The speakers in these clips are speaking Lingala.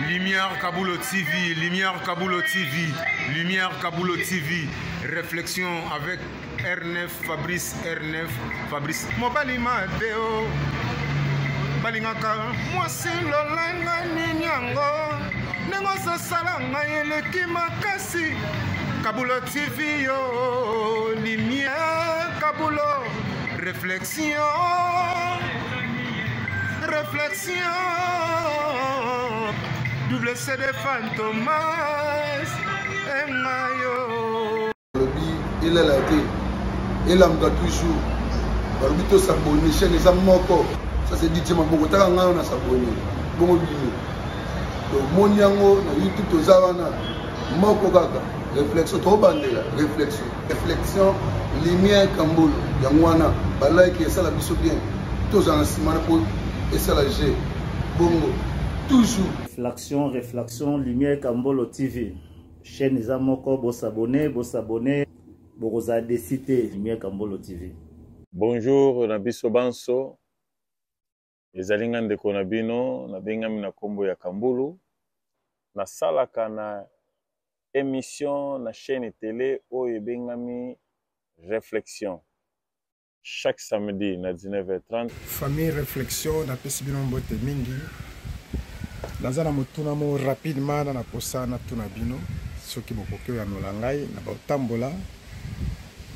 Lumière Kaboulo TV, Lumière Kaboulo TV, Lumière Kaboulo TV. Réflexion avec R9, Fabrice R9, Fabrice. Mobali Mateo, Balingaka, moi c'est l'olanga ninyango, nengo salanga yeleki makasi. Kaboulo TV yo, Lumière Kaboulo, réflexion. Réflexion, double CD Fantomas, Mayo. Il est là, il a toujours. Il a s'abonner, chaîne les amoko. Ça c'est dit, ma beaucoup t'as on a s'abonner. Bon bio. Donc mon yango, na YouTube tozawana, moko gaga. Réflexion, trop bandela. Réflexion, réflexion, lumière Kambolo. Yangwana, balai qui est ça la biso bien. Tous en ciment pour. Et c'est la G. Bongo. Toujours. Réflexion, Lumière Kambolo TV. Chaîne Zamoko, vous s'abonnez, vous avez cité Lumière Kambolo TV. Bonjour, Nabiso Banso. Les alingan de Konabino, Nabengami na Kombo ya Kambulu. Na salaka na émission na chaîne télé Oye Bengami Réflexion. Chaque samedi à 19h30. Famille réflexion na pesibino mbote mingi. Nazana mutuna mo rapidement na posa na tuna bino soki bokoke ya nolangai na botambola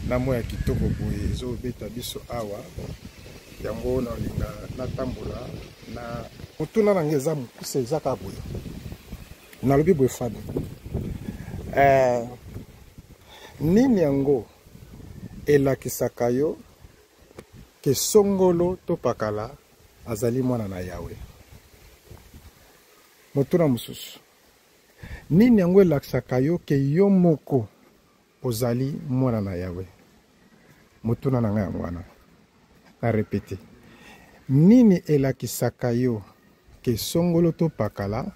na mo ya kitoko boye zo beta biso awa yango na linga na tambola na mutuna na ngeza mukuse zaka boye na lobi boye fami nini yango elakisaka yo ke songolo to pakala azali mwana na Yawe. Motuna mususu. Nini yango elakisaka yo ke yo moko ozali mwana na Yawe. Motuna na ngai mwana. Na répéter. Nini elakisaka yo ke songolo to pakala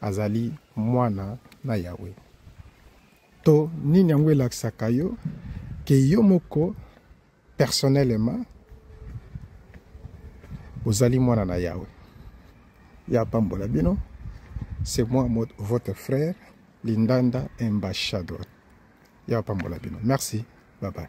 azali mwana na Yawe. To nini yango elakisaka yo ke yo moko personnellement Ozali mwana na Yawe. Ya pambola bino. C'est moi, votre frère, Lindanda Ambassadeur. Ya pambola bino. Merci. Bye bye.